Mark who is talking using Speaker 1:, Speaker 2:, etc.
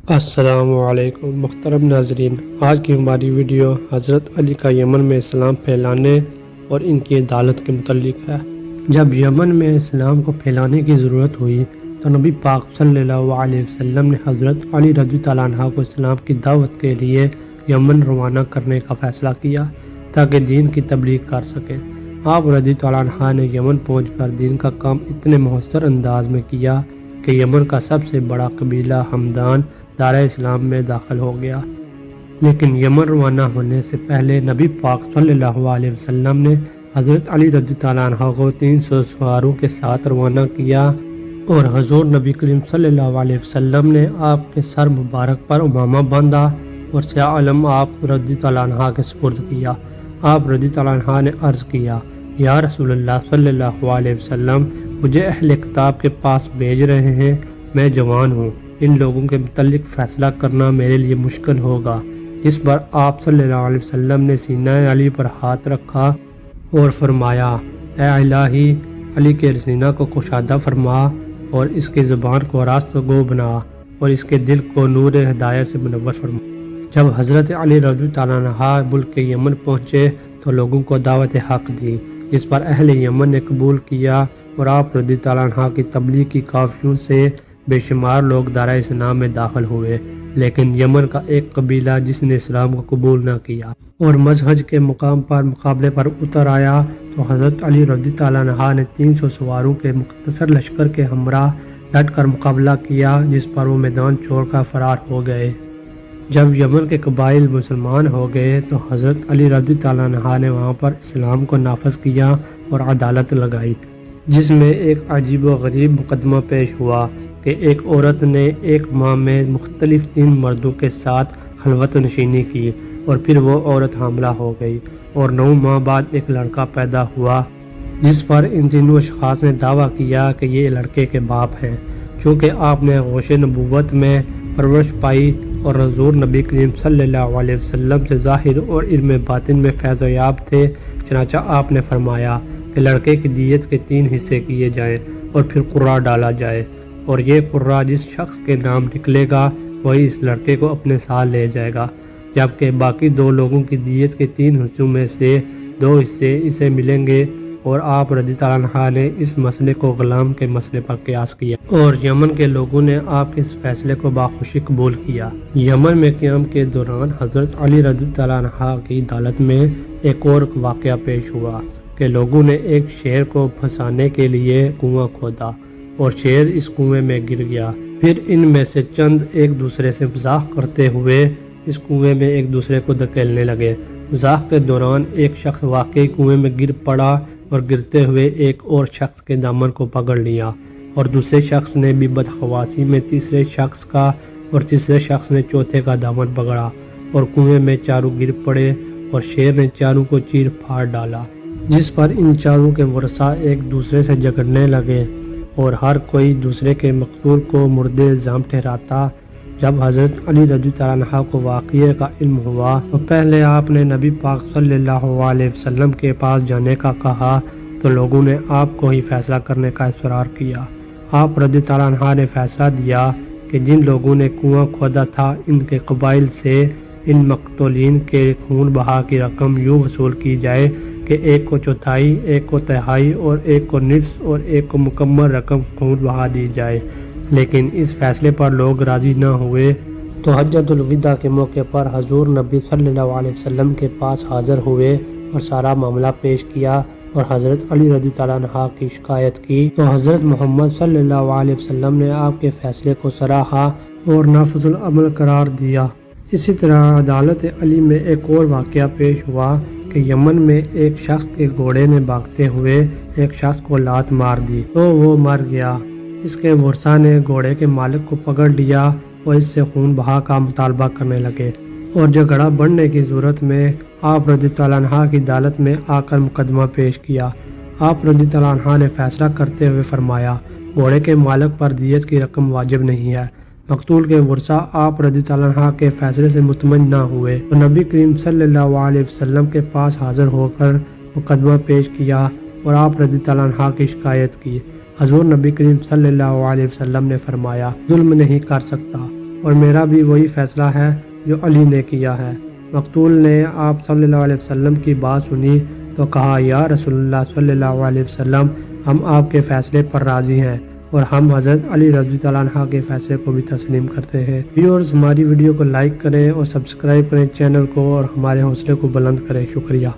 Speaker 1: السلام علیکم محترم ناظرین، آج کی ہماری ویڈیو حضرت علی کا یمن میں اسلام پھیلانے اور ان کی عدالت کے متعلق ہے۔ جب یمن میں اسلام کو پھیلانے کی ضرورت ہوئی تو نبی پاک صلی اللہ علیہ وسلم نے حضرت علی رضی اللہ عنہ کو اسلام کی دعوت کے لیے یمن روانہ کرنے کا فیصلہ کیا تاکہ دین کی تبلیغ کر سکیں۔ آپ رضی اللہ عنہ نے یمن پہنچ کر دین کا کام اتنے مؤثر انداز میں کیا کہ یمن کا سب سے بڑا قبیلہ ہمدان دارِ اسلام میں داخل ہو گیا۔ لیکن یمن روانہ ہونے سے پہلے نبی پاک صلی اللہ علیہ وسلم نے حضرت علی رضی اللہ عنہ کو 300 سواروں کے ساتھ روانہ کیا اور حضور نبی کریم صلی اللہ علیہ وسلم نے آپ کے سر مبارک پر امامہ باندھا اور سیاہ علم آپ رضی اللہ عنہ کے سپرد کیا۔ آپ رضی اللہ عنہ نے عرض کیا، یا رسول اللہ صلی اللہ علیہ وسلم، مجھے اہل کتاب کے پاس بھیج رہے ہیں، میں جوان ہوں، ان لوگوں کے متعلق فیصلہ کرنا میرے لیے مشکل ہوگا۔ جس پر آپ صلی اللہ علیہ وسلم نے سینہ علی پر ہاتھ رکھا اور فرمایا، اے الہی، علی کے سینہ کو کشادہ فرما اور اس کی زبان کو راست گو بنا اور اس کے دل کو نور ہدایت سے منور فرما۔ جب حضرت علی رضی اللہ عنہ ملک یمن پہنچے تو لوگوں کو دعوت حق دی، جس پر اہل یمن نے قبول کیا اور آپ رضی اللہ عنہ کی تبلیغ کی کاوشوں سے بے شمار لوگ دارِ اسلام میں داخل ہوئے۔ لیکن یمن کا ایک قبیلہ جس نے اسلام کو قبول نہ کیا اور مذہب کے مقام پر مقابلے پر اتر آیا تو حضرت علی رضی اللہ عنہ نے 300 سواروں کے مختصر لشکر کے ہمراہ ڈٹ کر مقابلہ کیا، جس پر وہ میدان چھوڑ کر فرار ہو گئے۔ جب یمن کے قبائل مسلمان ہو گئے تو حضرت علی رضی اللہ عنہ نے وہاں پر اسلام کو نافذ کیا اور عدالت لگائی، جس میں ایک عجیب و غریب مقدمہ پیش ہوا کہ ایک عورت نے ایک ماہ میں مختلف 3 مردوں کے ساتھ خلوت نشینی کی اور پھر وہ عورت حاملہ ہو گئی اور 9 ماہ بعد ایک لڑکا پیدا ہوا، جس پر ان تینوں اشخاص نے دعویٰ کیا کہ یہ لڑکے کے باپ ہیں۔ چونکہ آپ نے غوث نبوت میں پرورش پائی اور حضور نبی کریم صلی اللہ علیہ وسلم سے ظاہر اور علم باطن میں فیض یاب تھے، چنانچہ آپ نے فرمایا کہ لڑکے کی دیت کے 3 حصے کیے جائیں اور پھر قرہ ڈالا جائے، اور یہ قرہ جس شخص کے نام نکلے گا وہی اس لڑکے کو اپنے ساتھ لے جائے گا، جبکہ باقی 2 لوگوں کی دیت کے 3 حصوں میں سے 2 حصے اسے ملیں گے۔ اور آپ رضی اللہ عنہ نے اس مسئلے کو غلام کے مسئلے پر قیاس کیا اور یمن کے لوگوں نے آپ کے اس فیصلے کو باخوشی قبول کیا۔ یمن میں قیام کے دوران حضرت علی رضی اللہ عنہ کی عدالت میں ایک اور واقعہ پیش ہوا کہ لوگوں نے ایک شیر کو پھنسانے کے لیے کنواں کھودا اور شیر اس کنویں میں گر گیا۔ پھر ان میں سے چند ایک دوسرے سے مذاق کرتے ہوئے اس کنویں میں ایک دوسرے کو دھکیلنے لگے۔ مذاق کے دوران ایک شخص واقعی کنویں میں گر پڑا اور گرتے ہوئے ایک اور شخص کے دامن کو پکڑ لیا، اور دوسرے شخص نے بھی بدحواسی میں تیسرے شخص کا اور تیسرے شخص نے چوتھے کا دامن پکڑا اور کنویں میں چاروں گر پڑے اور شیر نے چاروں کو چیر پھاڑ ڈالا، جس پر ان چاروں کے ورثاء ایک دوسرے سے جھگڑنے لگے اور ہر کوئی دوسرے کے مقتول کو مرد الزام ٹھہراتا۔ جب حضرت علی رضی اللہ عنہ کو واقعے کا علم ہوا تو پہلے آپ نے نبی پاک صلی اللہ علیہ وسلم کے پاس جانے کا کہا تو لوگوں نے آپ کو ہی فیصلہ کرنے کا اصرار کیا۔ آپ رضی اللہ عنہ نے فیصلہ دیا کہ جن لوگوں نے کنواں کھودا تھا ان کے قبائل سے ان مقتولین کے خون بہا کی رقم یوں وصول کی جائے کہ ایک کو چوتھائی، ایک کو تہائی اور ایک کو نصف اور ایک کو مکمل رقم خون بہا دی جائے۔ لیکن اس فیصلے پر لوگ راضی نہ ہوئے تو حجۃ الوداع کے موقع پر حضور نبی صلی اللہ علیہ وسلم کے پاس حاضر ہوئے اور سارا معاملہ پیش کیا اور حضرت علی رضی اللہ عنہ کی شکایت کی تو حضرت محمد صلی اللہ علیہ وسلم نے آپ کے فیصلے کو سراہا اور نافذ العمل قرار دیا۔ اسی طرح عدالت علی میں ایک اور واقعہ پیش ہوا کہ یمن میں ایک شخص کے گھوڑے نے بھاگتے ہوئے ایک شخص کو لات مار دی تو وہ مر گیا۔ اس کے ورثاء نے گھوڑے کے مالک کو پکڑ لیا اور اس سے خون بہا کا مطالبہ کرنے لگے اور جھگڑا بڑھنے کی صورت میں آپ رضی اللہ عنہ کی عدالت میں آ کر مقدمہ پیش کیا۔ آپ رضی اللہ عنہ نے فیصلہ کرتے ہوئے فرمایا، گھوڑے کے مالک پر دیت کی رقم واجب نہیں ہے۔ مقتول کے ورثاء آپ رضی اللہ عنہ کے فیصلے سے مطمئن نہ ہوئے تو نبی کریم صلی اللہ علیہ وسلم کے پاس حاضر ہو کر مقدمہ پیش کیا اور آپ رضی اللہ عنہ کی شکایت کی۔ حضور نبی کریم صلی اللہ علیہ وسلم نے فرمایا، ظلم نہیں کر سکتا اور میرا بھی وہی فیصلہ ہے جو علی نے کیا ہے۔ مقتول نے آپ صلی اللہ علیہ وسلم کی بات سنی تو کہا یا رسول اللہ صلی اللہ علیہ وسلم، ہم آپ کے فیصلے پر راضی ہیں اور ہم حضرت علی رضی اللہ عنہ کے فیصلے کو بھی تسلیم کرتے ہیں۔ ویورز، ہماری ویڈیو کو لائک کریں اور سبسکرائب کریں چینل کو، اور ہمارے حوصلے کو بلند کریں۔ شکریہ۔